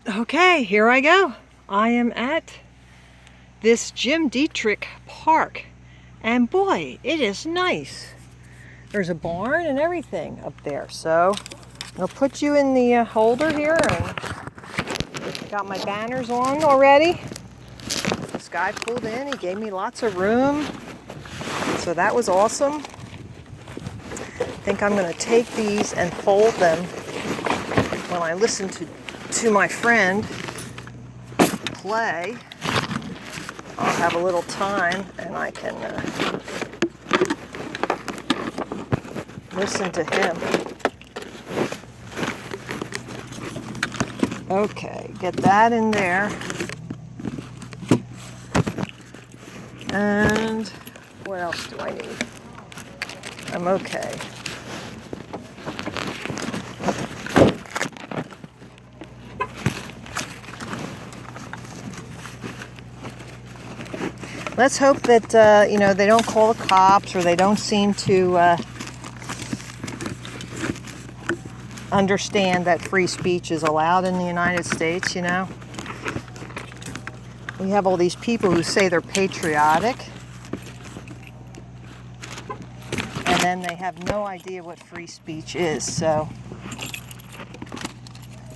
Okay, here I go. I am at this Jim Dietrich Park, and boy, it is nice. There's a barn and everything up there, so I'll put you in the holder here, and I got my banners on already. This guy pulled in, he gave me lots of room, so that was awesome. I think I'm going to take these and fold them when I listen to my friend play. I'll have a little time and I can listen to him. Okay, get that in there. And what else do I need? I'm okay. Let's hope that, they don't call the cops, or they don't seem to understand that free speech is allowed in the United States, We have all these people who say they're patriotic, and then they have no idea what free speech is, so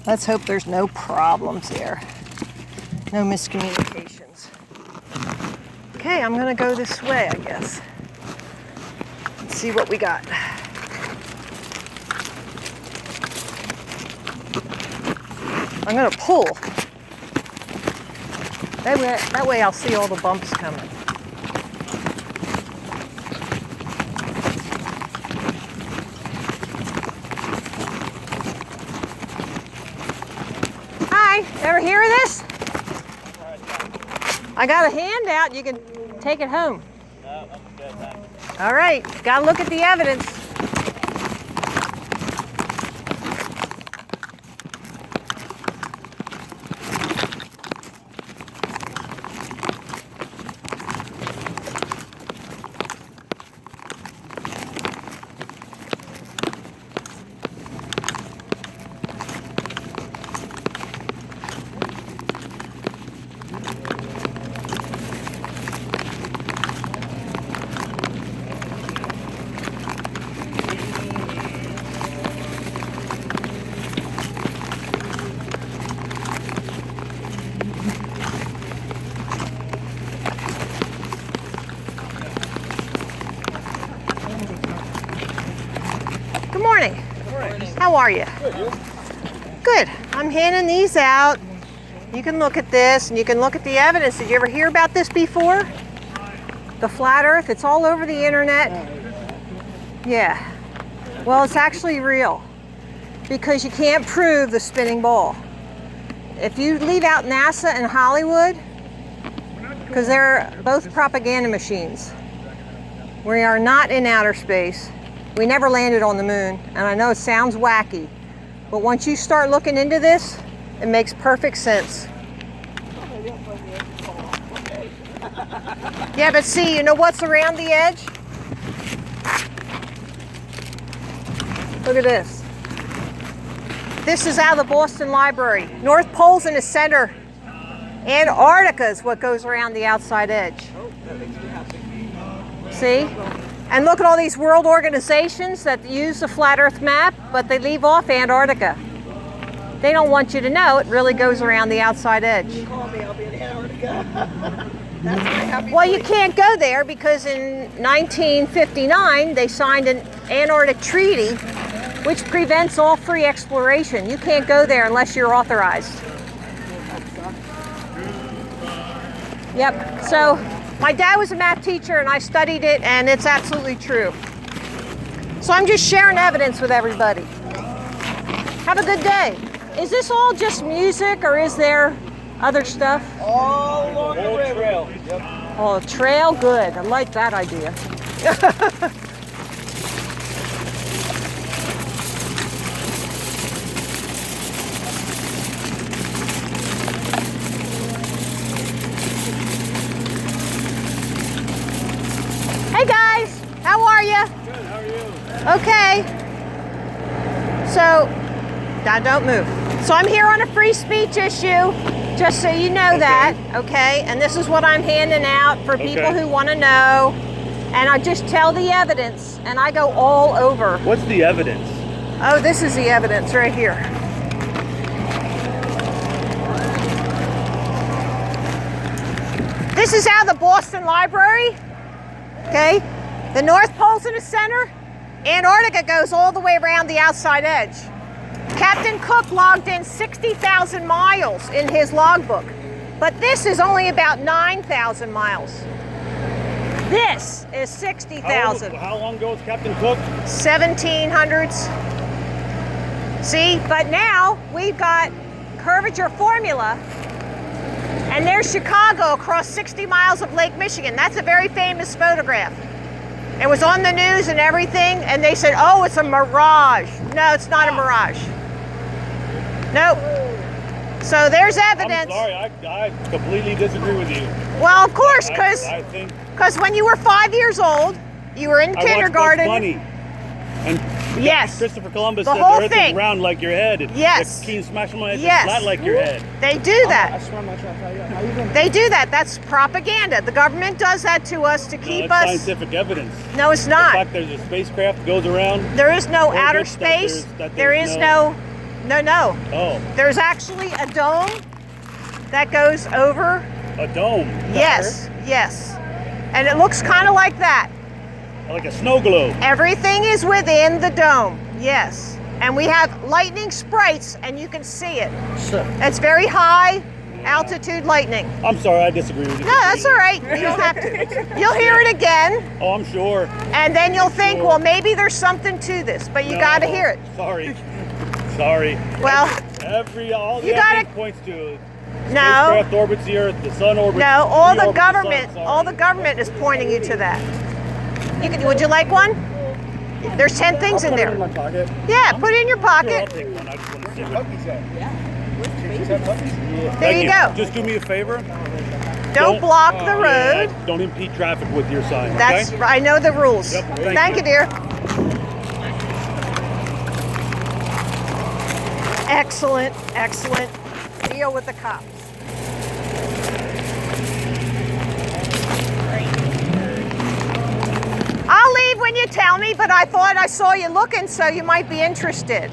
let's hope there's no problems there. No miscommunications. Okay, I'm gonna go this way, I guess. Let's see what we got. I'm gonna pull. That way I'll see all the bumps coming. Hi, ever hear of this? I got a handout, you can take it home. No, that's good, thanks. All right, gotta look at the evidence. Good morning. How are you? Good. I'm handing these out. You can look at this and you can look at the evidence. Did you ever hear about this before? The flat earth, it's all over the internet. Yeah. Well, it's actually real because you can't prove the spinning ball. If you leave out NASA and Hollywood, because they're both propaganda machines, we are not in outer space. We never landed on the moon, and I know it sounds wacky, but once you start looking into this, it makes perfect sense. Yeah, but see, you know what's around the edge? Look at this. This is out of the Boston Library. North Pole's in the center. Antarctica is what goes around the outside edge. See? And look at all these world organizations that use the flat earth map, but they leave off Antarctica. They don't want you to know it really goes around the outside edge. You call me, I'll be in Antarctica. That's my happy Well, you place. can't go there because in 1959 they signed an Antarctic treaty which prevents all free exploration. You can't go there unless you're authorized. Yep, so my dad was a math teacher and I studied it, and it's absolutely true. So I'm just sharing evidence with everybody. Have a good day. Is this all just music or is there other stuff? All along the Whole river. trail. Yep. Oh, a trail, good. I like that idea. Hey guys, how are you? Good, how are you? Okay. So, now don't move. So I'm here on a free speech issue, just so you know that, okay? And this is what I'm handing out for people who want to know. And I just tell the evidence, and I go all over. What's the evidence? Oh, this is the evidence right here. This is out of the Boston Library, okay? The North Pole's in the center. Antarctica goes all the way around the outside edge. Captain Cook logged in 60,000 miles in his logbook, but this is only about 9,000 miles. This is 60,000. How long ago was Captain Cook? 1700s. See, but now we've got curvature formula, and there's Chicago across 60 miles of Lake Michigan. That's a very famous photograph. It was on the news and everything, and they said, oh, it's a mirage. No, it's not a mirage. Nope. So there's evidence. I'm sorry, I completely disagree with you. Well, of course, because I think when you were 5 years old, you were in kindergarten. I watched Bugs Bunny, and yes, Christopher Columbus the said whole the Earth thing. is round like your head. Yes. The keen smash on my head, yes, flat like your head. They do that. I swear I'm not trying to tell you. How you doing? They do that. That's propaganda. The government does that to us to keep That's us. scientific evidence. No, it's The not. fact there's a spacecraft that goes around. There is no Or outer that space. there's There is no. Oh, There's actually a dome that goes over. a dome. Yes, yes. And it looks kind of like that. Like a snow globe. Everything is within the dome. Yes. And we have lightning sprites, and you can see it. Sure. It's very high altitude lightning. I'm sorry, I disagree with you. No, that's all right. You don't have to. You'll hear it again, Oh, I'm sure. and then you'll think, well, maybe there's something to this, but you No, got to hear it. Sorry. Sorry. Well, All the You gotta- evidence points to no, spacecraft orbits the Earth, the sun orbits. no. All we the orbit the sun, government, sorry. all the government is pointing you to that. Would you like one? There's 10 things in Put it in there. my pocket. Yeah, put it in your Sure, I'll pocket. take one. I just want to see what. Puppies at? Chicks have puppies? Yeah. There Thank you go. Just do me a favor. Don't block the road. Don't impede traffic with your sign. That's okay? I know the rules. Yep, thank you, dear. Excellent, excellent. Deal with the cops. I'll leave when you tell me, but I thought I saw you looking, so you might be interested.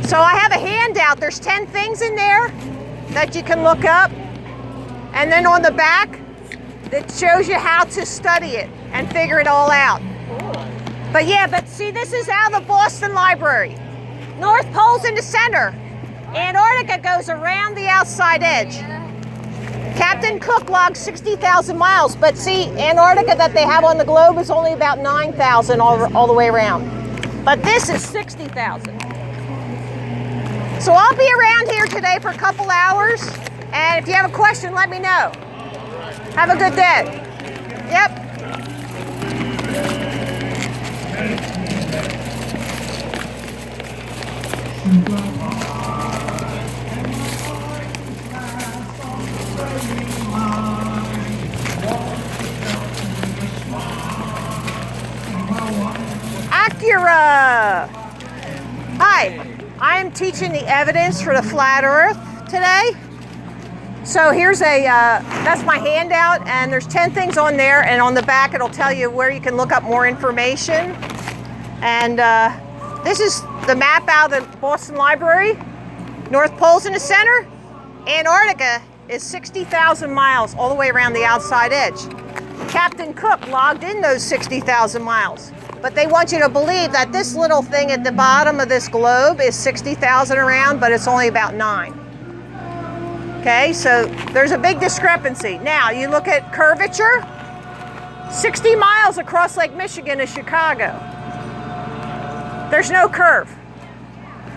So I have a handout. There's 10 things in there that you can look up. And then on the back, it shows you how to study it and figure it all out. But yeah, but see, this is out of the Boston Library. North Pole's in the center. Antarctica goes around the outside edge. Captain Cook logged 60,000 miles, but see, Antarctica that they have on the globe is only about 9,000 all the way around. But this is 60,000. So I'll be around here today for a couple hours, and if you have a question, let me know. Have a good day. Yep. Acura. Hi, I am teaching the evidence for the flat Earth today. So here's that's my handout, and there's 10 things on there, and on the back it'll tell you where you can look up more information. And this is the map out of the Boston Library. North Pole's in the center. Antarctica is 60,000 miles all the way around the outside edge. Captain Cook logged in those 60,000 miles. But they want you to believe that this little thing at the bottom of this globe is 60,000 around, but it's only about 9. Okay, so there's a big discrepancy. Now, you look at curvature, 60 miles across Lake Michigan is Chicago. There's no curve,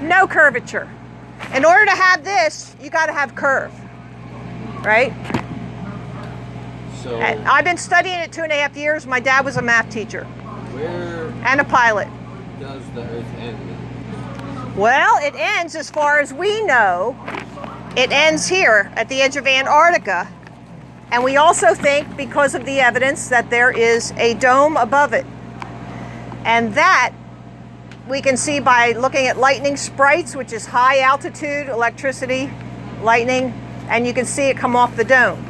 no curvature. In order to have this, you gotta have curve, right? So And I've been studying it 2.5 years. My dad was a math teacher where and a pilot. does the Earth end? Well, it ends, as far as we know, it ends here at the edge of Antarctica. And we also think, because of the evidence, that there is a dome above it. And that we can see by looking at lightning sprites, which is high altitude electricity, lightning, and you can see it come off the dome.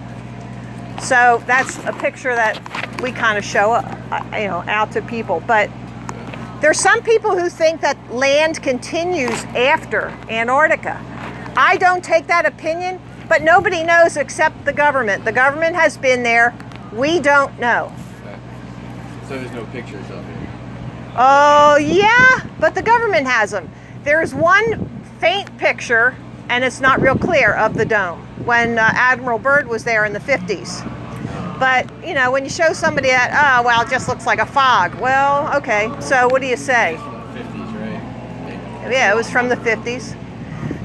So that's a picture that we kind of show out to people. But there's some people who think that land continues after Antarctica. I don't take that opinion, but nobody knows except the government. The government has been there. We don't know. So there's no pictures of it. Oh, yeah, but the government has them. There's one faint picture, and it's not real clear, of the dome when Admiral Byrd was there in the 50s. But, you know, when you show somebody that, oh, well, it just looks like a fog. Well, okay, so what do you say? It's from the 50s, right? Yeah, it was from the 50s.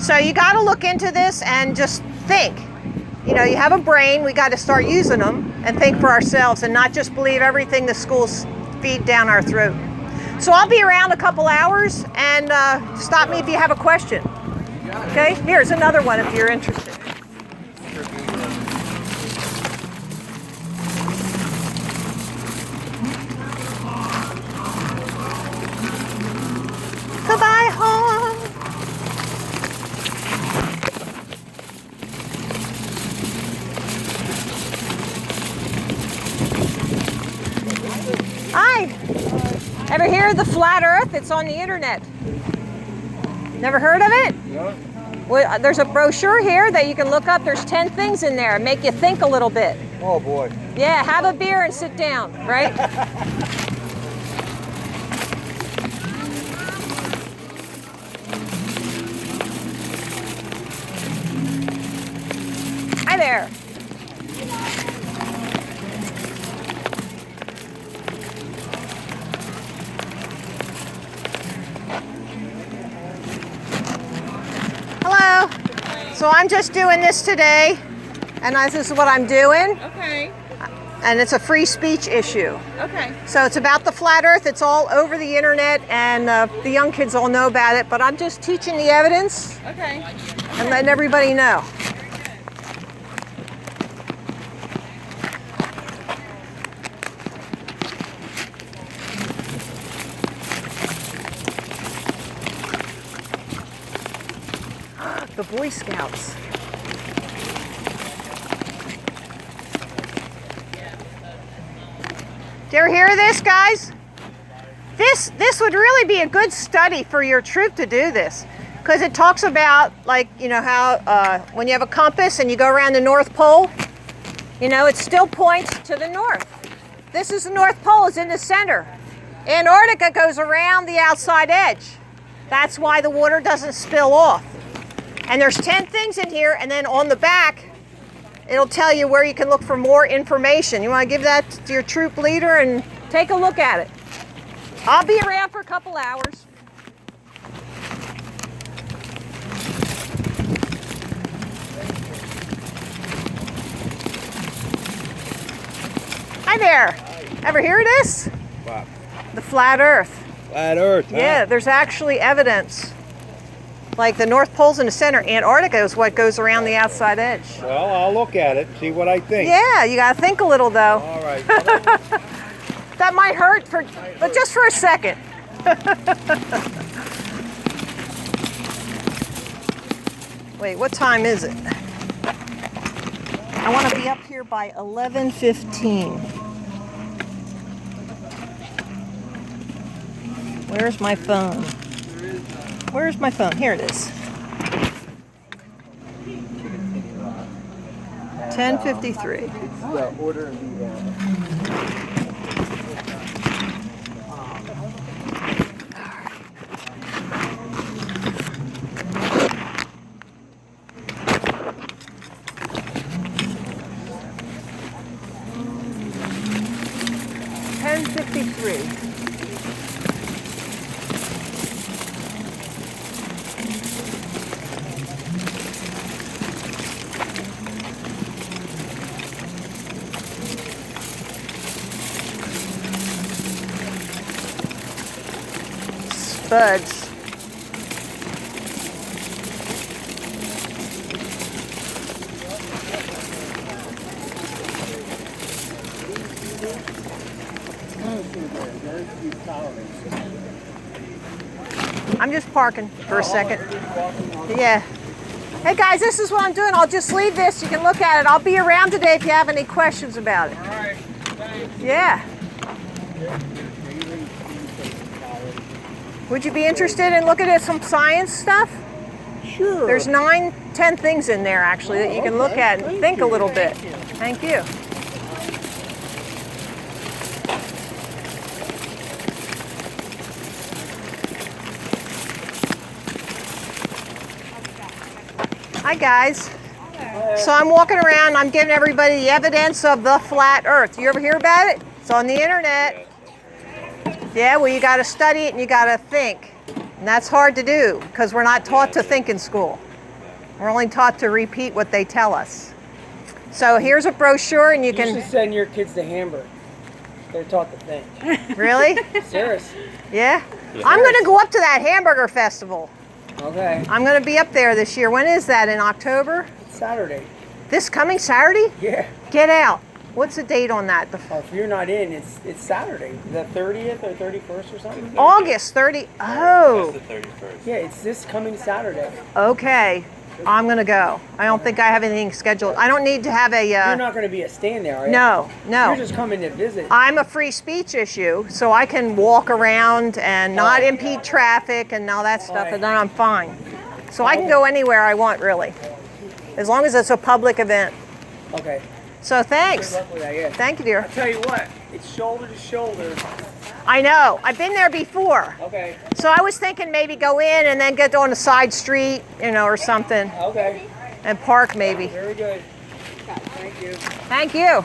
So you got to look into this and just think. You know, you have a brain, we got to start using them and think for ourselves and not just believe everything the schools feed down our throat. So I'll be around a couple hours, and stop me if you have a question. Okay, here's another one if you're interested. Goodbye, home. Hi. Ever hear of the flat earth? It's on the internet. Never heard of it? No. Well, there's a brochure here that you can look up. There's 10 things in there and make you think a little bit. Oh boy. Yeah, have a beer and sit down, right? Hi there. Hello. So I'm just doing this today, and this is what I'm doing. Okay. And it's a free speech issue. Okay. So it's about the flat earth. It's all over the internet, and the young kids all know about it, but I'm just teaching the evidence Okay. and letting everybody know. The Boy Scouts. Did you ever hear of this, guys? This would really be a good study for your troop to do this, because it talks about, like, you know, how when you have a compass and you go around the North Pole, you know, it still points to the north. This is the North Pole, it's in the center. Antarctica goes around the outside edge. That's why the water doesn't spill off. And there's 10 things in here, and then on the back, it'll tell you where you can look for more information. You want to give that to your troop leader and take a look at it. I'll be around for a couple hours. Hi there. Ever hear of this? Wow. The flat earth. Flat Earth. Huh? Yeah, there's actually evidence. Like the North Pole's in the center. Antarctica is what goes around the outside edge. Well, I'll look at it, see what I think. Yeah, you gotta think a little though. All right. That might hurt, but just for a second. Wait, what time is it? I want to be up here by 11:15. Where's my phone? Where's my phone? Here it is. 10:53. The order of the Buds. I'm just parking for a second. Yeah. Hey guys, this is what I'm doing. I'll just leave this. You can look at it. I'll be around today if you have any questions about it. All right. Thanks. Yeah. Would you be interested in looking at some science stuff? Sure. There's 9, 10 things in there actually that you can look at and think a little bit. Thank you. Hi guys. So I'm walking around, I'm giving everybody the evidence of the flat earth. You ever hear about it? It's on the internet. Yeah, well you gotta study it and you gotta think. And that's hard to do because we're not taught to think in school. We're only taught to repeat what they tell us. So here's a brochure and you You should can, send your kids to Hamburg. They're taught to think. really? Seriously. Yeah? I'm gonna go up to that hamburger festival. Okay. I'm gonna be up there this year. When is that, in October? It's Saturday. This coming Saturday? Yeah. Get out. What's the date on that? Oh, if you're not in, it's Saturday. The 30th or 31st or something? August 30. Oh, That's the 31st. Yeah, it's this coming Saturday. okay. I'm gonna go. I don't think I have anything scheduled. I don't need to have a, You're not going to be a stand there, are you? no, You're no. just coming to visit. I'm a free speech issue, so I can walk around and not impede traffic and all that stuff, and then I'm fine. So I can go anywhere I want, really, as long as it's a public event. Okay. So thanks. Good luck with that, yeah. Thank you, dear. I'll tell you what, it's shoulder to shoulder. I know. I've been there before. Okay. So I was thinking maybe go in and then get on a side street, you know, or something, Okay. and park maybe. Very good. Thank you. Thank you.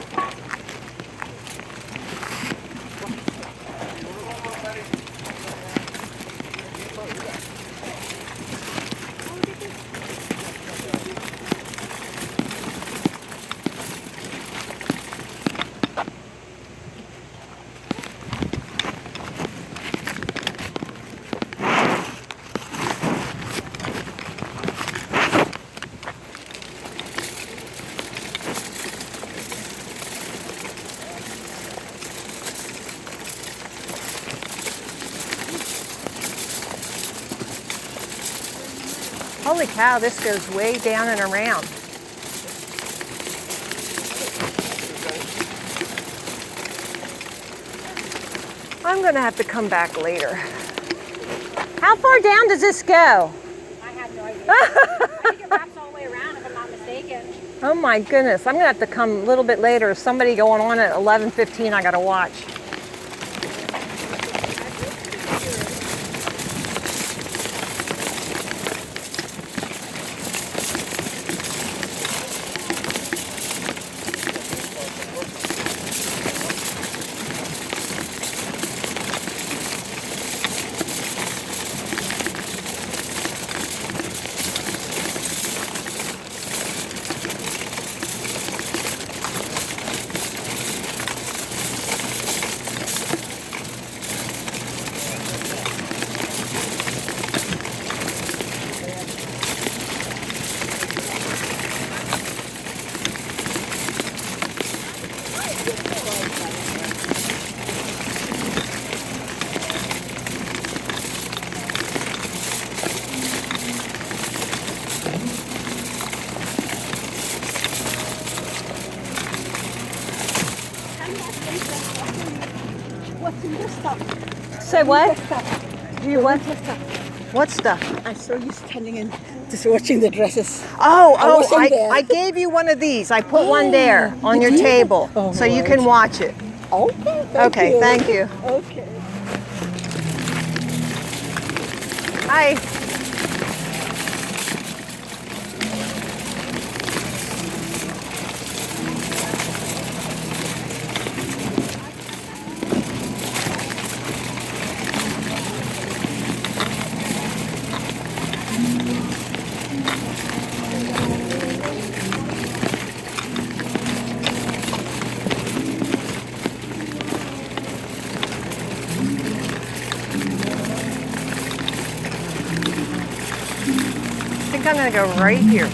Holy cow, this goes way down and around. I'm gonna have to come back later. How far down does this go? I have no idea. I think it wraps all the way around if I'm not mistaken. Oh my goodness, I'm gonna have to come a little bit later. There's somebody going on at 11:15 I gotta watch. What's in this stuff? Say what? You what? Stuff. What stuff? I saw you standing in, just watching the dresses. Oh, wasn't there. I gave you one of these. I put one there on your Did you? table, Oh, so you right. can watch it. Okay. Okay, thank you. Okay. Hi. I think I'm gonna go right here.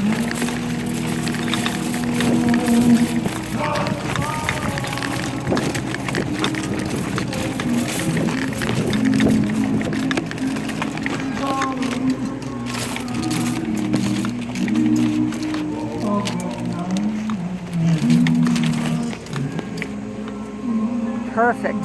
Perfect.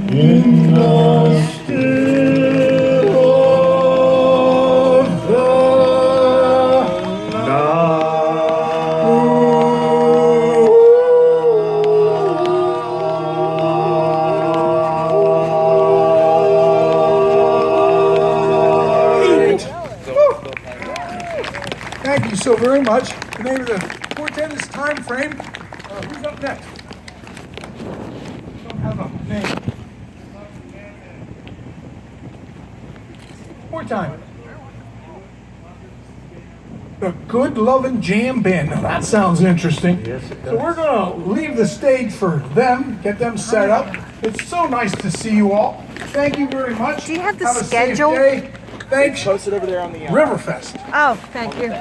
In the still of the night. Thank you so very much. The name of the quartet is Time Frame. Who's up next? Don't have a name. More time. The Good Lovin' Jam Band. Now that sounds interesting. Yes, it does. So we're gonna leave the stage for them, get them set up. It's so nice to see you all. Thank you very much. Do you have the a schedule? Safe day. Thanks. Post it over there on the Riverfest. Oh, thank you.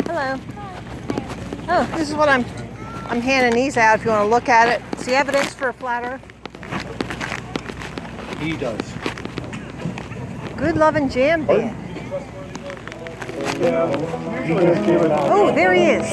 Hello. Oh, this is what I'm handing these out if you want to look at it. It's the evidence for a flat earth. He does. Good Lovin' Jam Band. He just gave it out. Oh, there he is.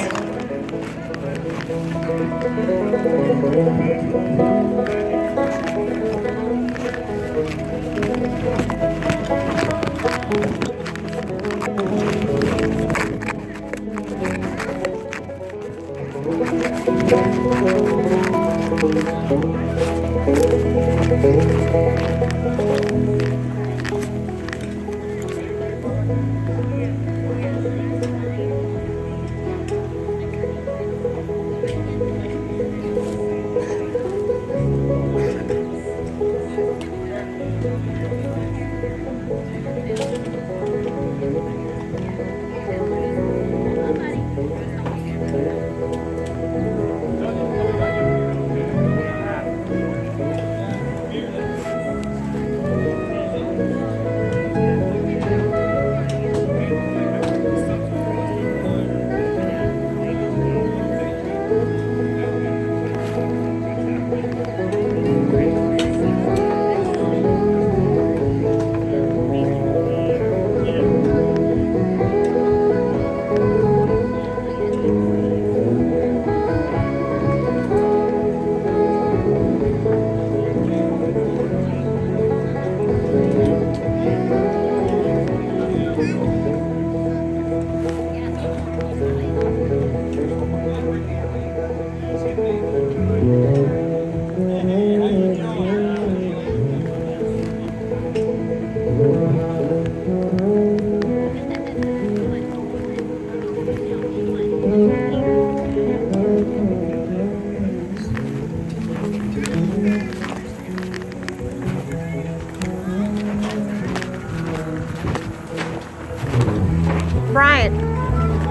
Brian.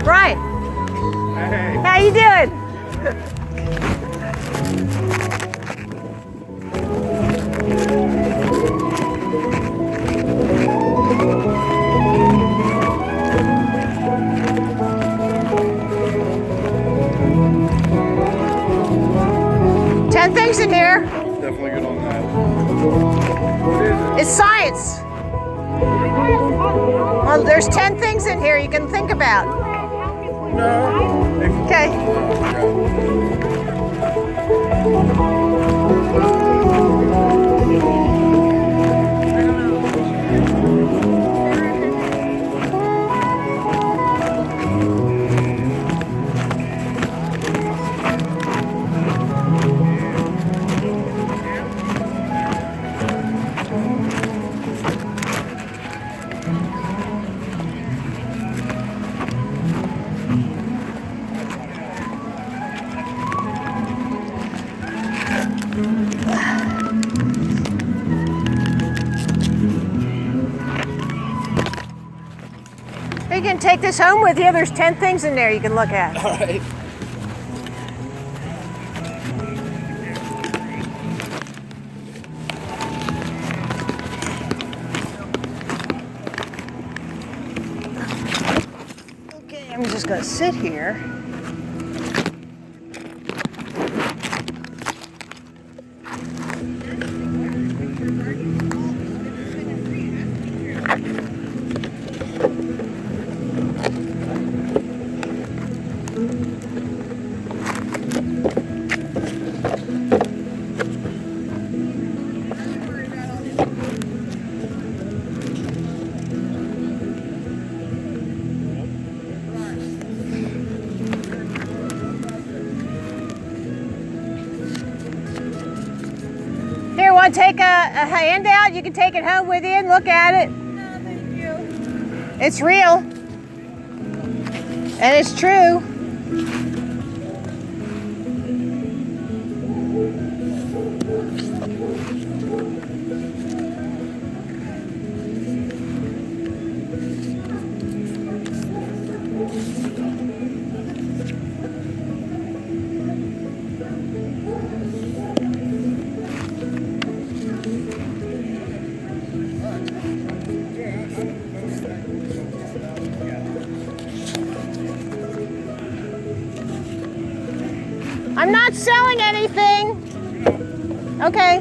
Brian. Hey. How you doing? Ten things in here. Definitely good on that. It's science. Well, there's 10 things in here you can think about. Okay. You can take this home with you. There's 10 things in there you can look at. All right. just going to sit here. Here, want to take a handout? You can take it home with you and look at it. No, thank you. It's real. And it's true. I'm not selling anything. Okay.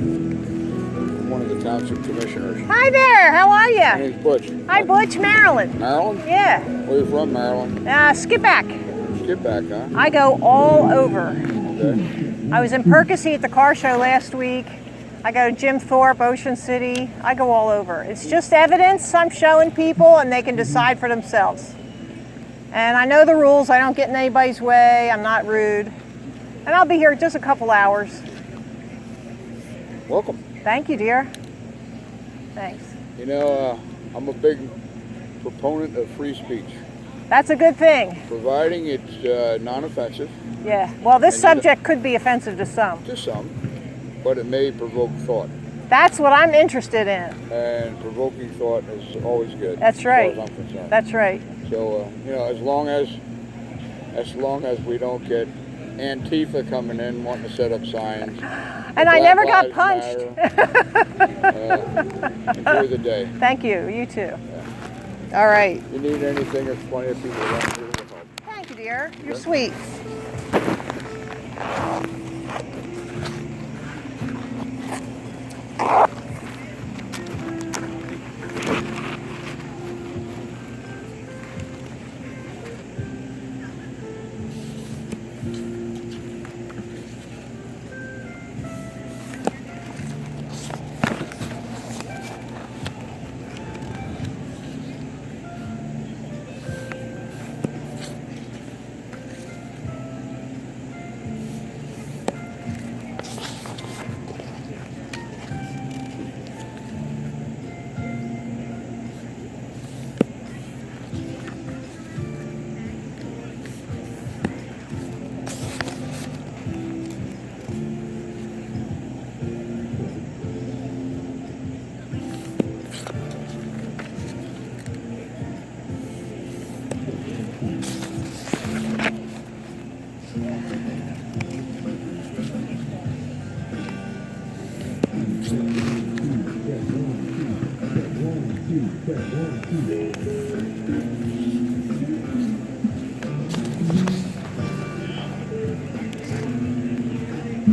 One of the township commissioners. Hi there. How are My you? name's Butch. Hi, Butch, Maryland. Maryland? Yeah. Where you from, Maryland? Skip back. Skip back, huh? I go all over. Okay. I was in Percy at the car show last week. I go to Jim Thorpe, Ocean City. I go all over. It's just evidence I'm showing people and they can decide for themselves. And I know the rules. I don't get in anybody's way. I'm not rude. And I'll be here just a couple hours. Welcome. Thank you, dear. Thanks. You know, I'm a big proponent of free speech, That's a good thing. providing it's non-offensive Yeah. Well, this And you- subject could be offensive to some. to some, but it may provoke thought. That's what I'm interested in. And provoking thought is always good. That's right. As far as I'm concerned. That's right. So, you know, as long as we don't get Antifa coming in wanting to set up signs. And I never got Black punched. Lives Matter. Enjoy the day. Thank you. You too. All right. If you need anything, there's plenty of people around here to help. Thank you, dear. You're sweet.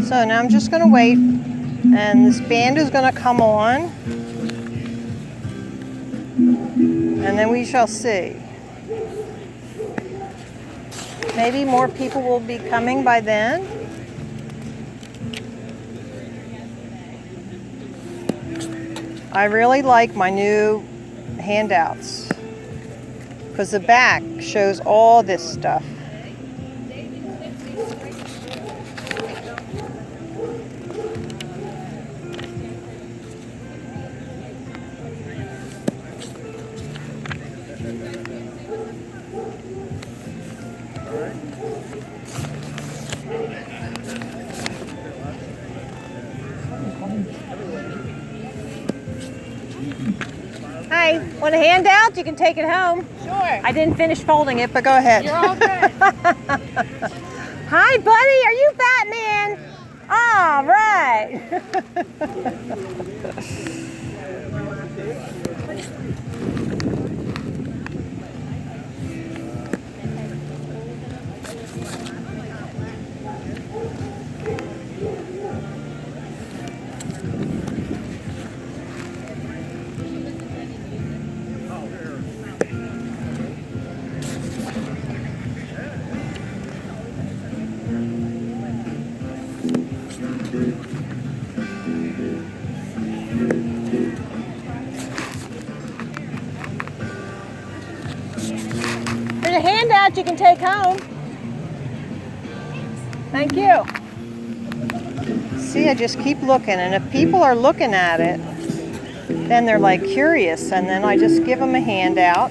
So now I'm just going to wait, and this band is going to come on, and then we shall see. Maybe more people will be coming by then. I really like my new handouts because the back shows all this stuff. Hi, want a handout? You can take it home. Sure. I didn't finish folding it, but go ahead. You're all good. Hi, buddy. Are you Batman? All right. There's a handout you can take home. Thank you. See, I just keep looking, and if people are looking at it, then they're like curious, and then I just give them a handout,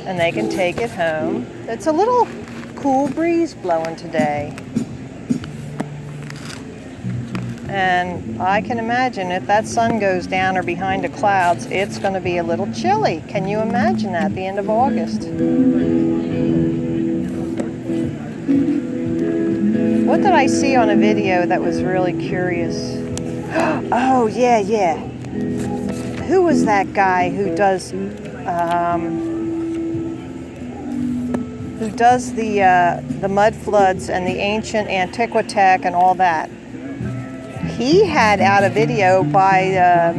and they can take it home. It's a little cool breeze blowing today. And I can imagine if that sun goes down or behind the clouds, it's going to be a little chilly. Can you imagine that at the end of August? What did I see on a video that was really curious? Oh, yeah. Who was that guy who does the mud floods and the ancient Antiquitech and all that? He had out a video by,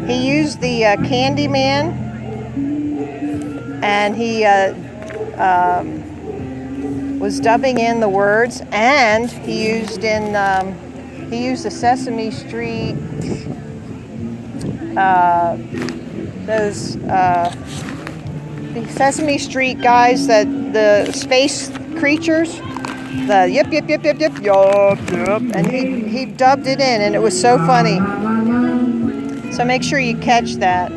he used the Candyman, and he was dubbing in the words, and he used the Sesame Street, the Sesame Street guys, that the space creatures. The yip, and he dubbed it in, and it was so funny. So make sure you catch that.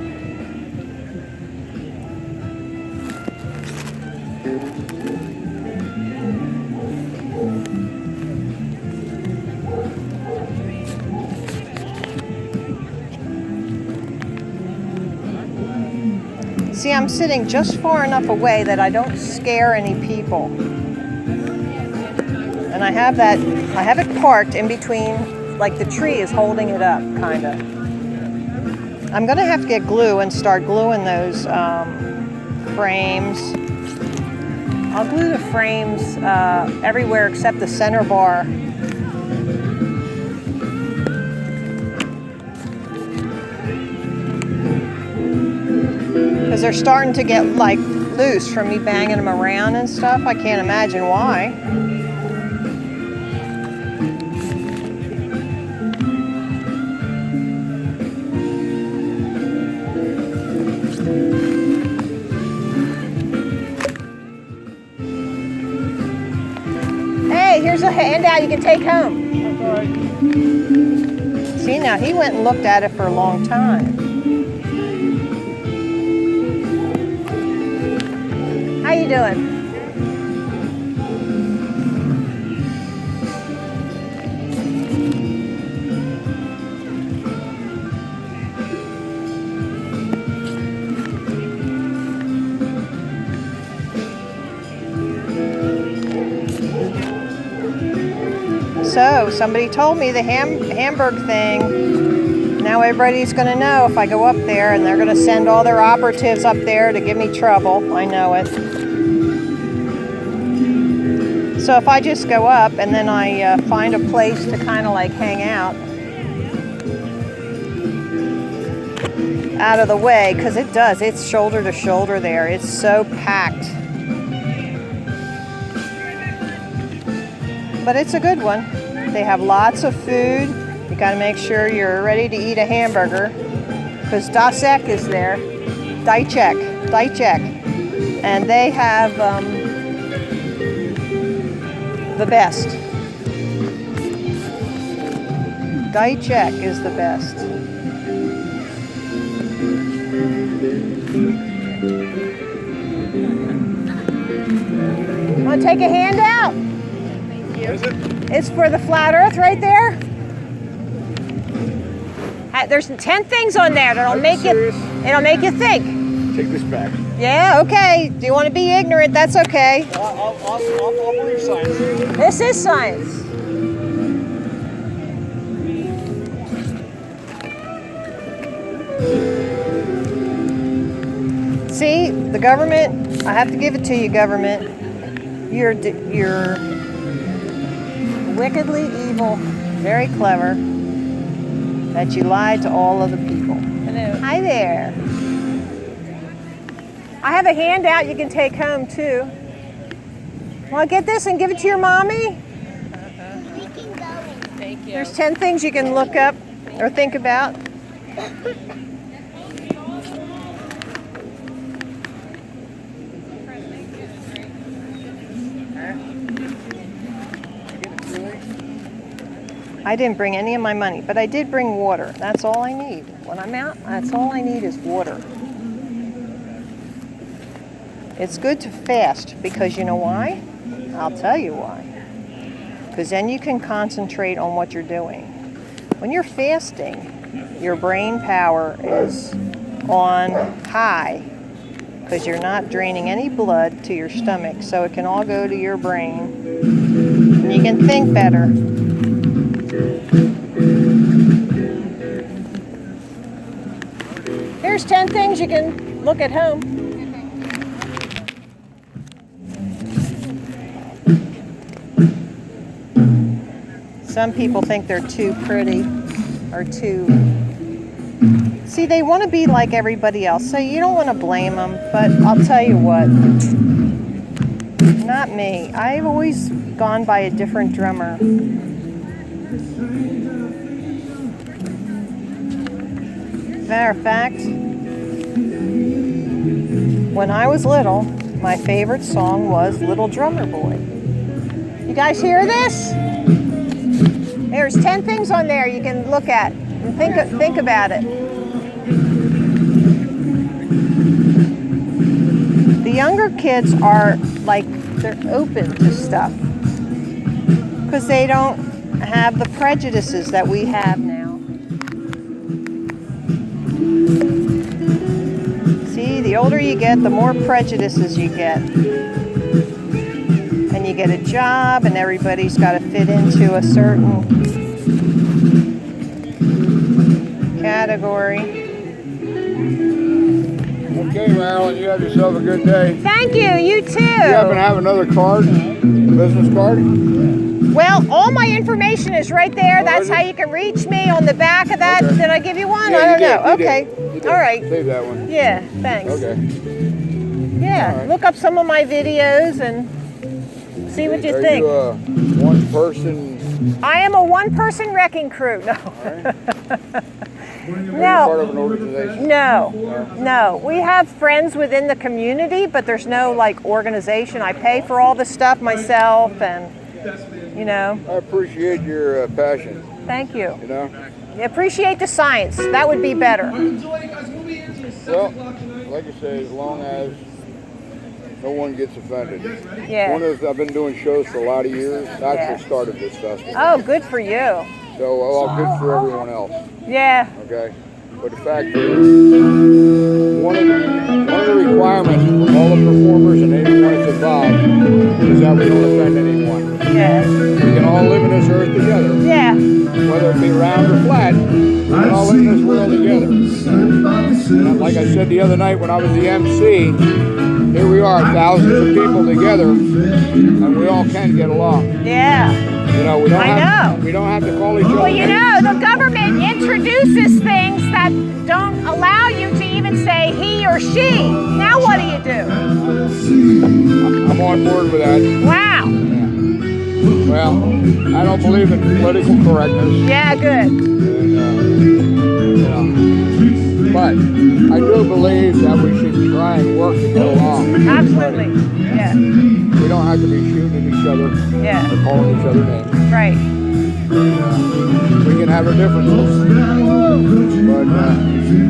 See, I'm sitting just far enough away that I don't scare any people. And I have it parked in between, like the tree is holding it up, kind of. I'm going to have to get glue and start gluing those frames. I'll glue the frames everywhere except the center bar. Because they're starting to get like loose from me banging them around and stuff. I can't imagine why. Hey, here's a handout you can take home. See, now he went and looked at it for a long time. How you doing? So, somebody told me the Hamburg thing. Now everybody's going to know if I go up there, and they're going to send all their operatives up there to give me trouble. I know it. So if I just go up and then I find a place to kind of like hang out of the way, because it's shoulder to shoulder there. It's so packed. But it's a good one. They have lots of food. You got to make sure you're ready to eat a hamburger, because Dasek is there. Dijek. And they have the best. Dijek is the best. Want to take a handout? What is it? It's for the flat earth right there. There's 10 things on there that'll make you think. take this back. Yeah, okay. Do you want to be ignorant? That's okay. I'll believe science. This is science. See, the government, I have to give it to you, government. You're wickedly evil, very clever, that you lied to all of the people. Hello. Hi there. I have a handout you can take home too. Want to get this and give it to your mommy? Thank you. There's 10 things you can look up or think about. I didn't bring any of my money, but I did bring water. That's all I need. When I'm out, that's all I need is water. It's good to fast because you know why? I'll tell you why. Because then you can concentrate on what you're doing. When you're fasting, your brain power is on high because you're not draining any blood to your stomach, so it can all go to your brain and you can think better. Here's 10 things you can look at home. Some people think they're too pretty or too... See, they want to be like everybody else, so you don't want to blame them, but I'll tell you what. Not me. I've always gone by a different drummer. Matter of fact, when I was little, my favorite song was Little Drummer Boy. You guys hear this? There's 10 things on there you can look at and think about it. The younger kids are like, they're open to stuff because they don't have the prejudices that we have now. See, the older you get, the more prejudices you get. And you get a job and everybody's got to fit into a certain category. Okay, Marilyn, you have yourself a good day. Thank you, you too. You happen to have another card? Business card? Well, all my information is right there. That's is it? how you can reach me on the back of that. Okay. Did I give you one? Yeah, I don't you did, know. you Okay. did, you did. All right. Save that one. Yeah, thanks. Okay. Yeah, All right. look up some of my videos and see what you Are think. you a one person? I am a one-person wrecking crew. No. Are you No. part of an organization? No. We have friends within the community, but there's no like organization. I pay for all the stuff myself, and you know. I appreciate your passion. Thank you. You know. Appreciate the science. That would be better. Well, like I say, as long as no one gets offended. Yeah. I've been doing shows for a lot of years. I actually started this festival. Oh, good for you. So, well, good for everyone else. Yeah. Okay. But the fact is, one of the requirements for all the performers and anyone that's involved is that we don't offend anyone. Yeah. We can all live in this earth together. Yeah. Whether it be round or flat, we can all live in this world together. And like I said the other night when I was the MC, here we are, thousands of people together, and we all can get along. Yeah. You know, we don't have to call each other. Well, you know, the government introduces things that don't allow you to even say he or she. Now what do you do? I'm on board with that. Wow. Well, I don't believe in political correctness. Yeah, good. But I do believe that we should try and work to get along. Absolutely. Yeah. We don't have to be shooting at each other Yeah. or calling each other names. Right. We can have our differences.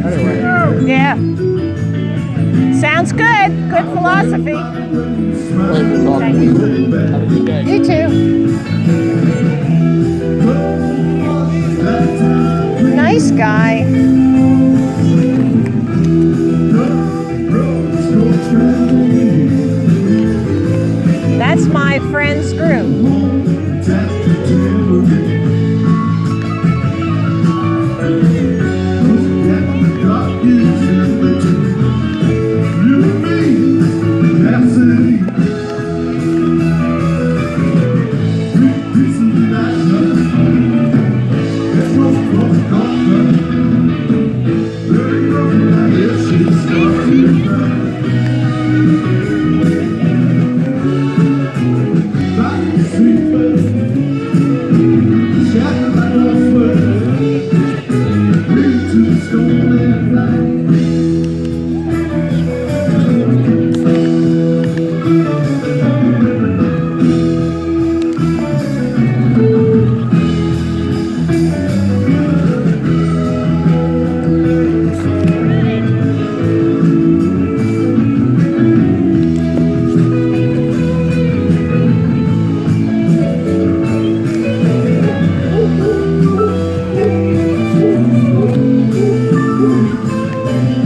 But anyway. Yeah. Sounds good. Good philosophy. Pleasure talking to you. Have a good day. You too. Nice guy. screw.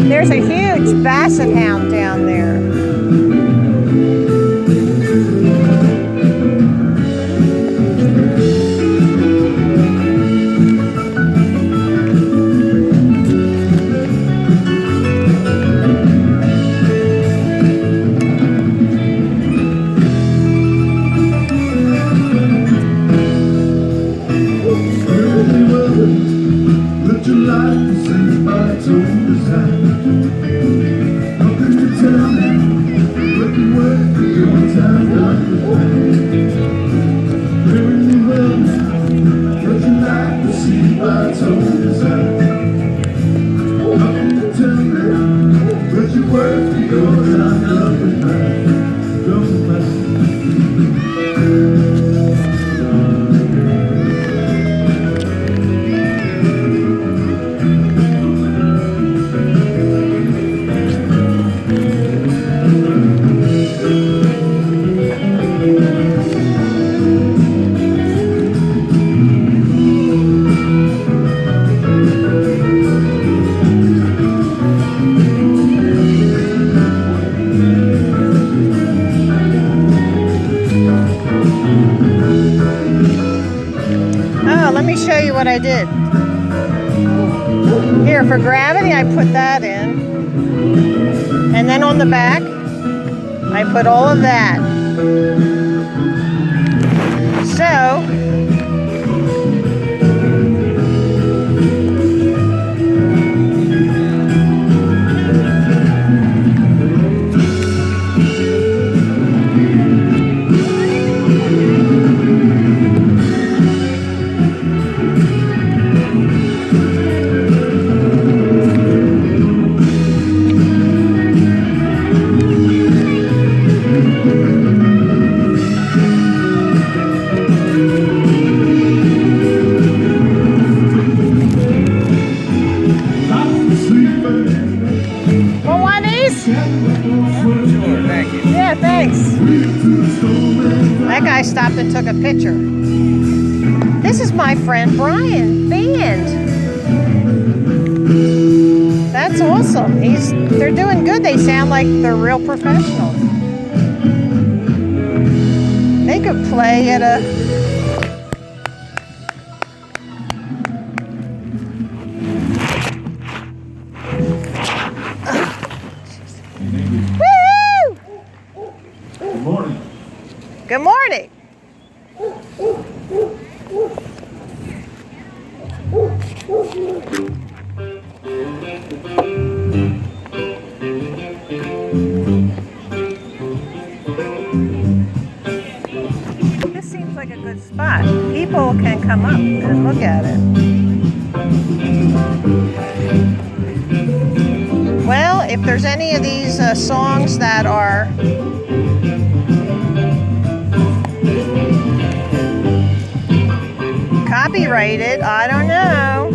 There's a huge basset hound down there. Let me show you what I did. Here, for gravity, I put that in. And then on the back, I put all of that. So, yeah, thanks. That guy stopped and took a picture. This is my friend Brian Band. That's awesome. They're doing good. They sound like they're real professionals. They could play at a Good morning. This seems like a good spot. People can come up and look at it. Well, if there's any of these songs that are copyrighted, I don't know.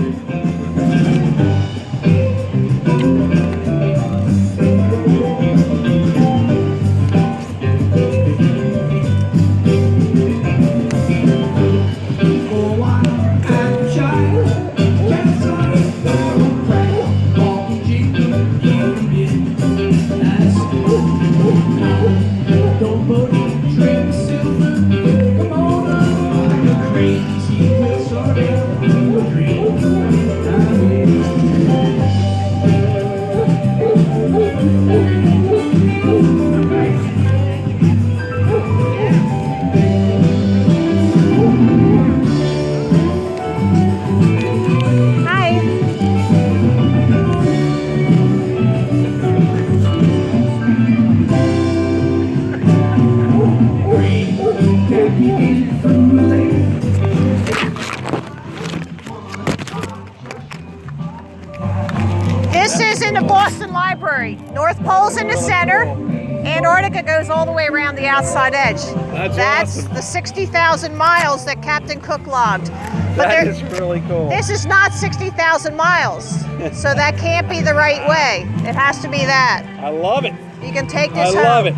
Don't drink silver. This is in the Boston Library. North Pole's in the center. Antarctica goes all the way around the outside edge. That's awesome. the 60,000 miles that Captain Cook logged. But That is really cool. this is not 60,000 miles, so that can't be the right way. It has to be that. I love it. You can take this I home. love it.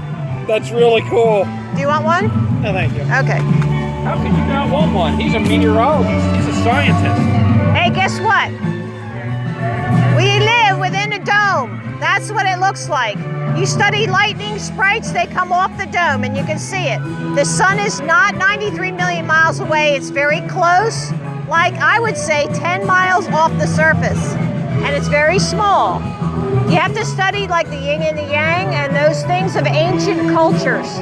That's really cool. Do you want one? No, thank you. Okay. How could you not want one? He's a meteorologist. He's a scientist. Hey, guess what? We live within a dome. That's what it looks like. You study lightning sprites, they come off the dome and you can see it. The sun is not 93 million miles away. It's very close, like I would say 10 miles off the surface. And it's very small. You have to study like the yin and the yang and those things of ancient cultures.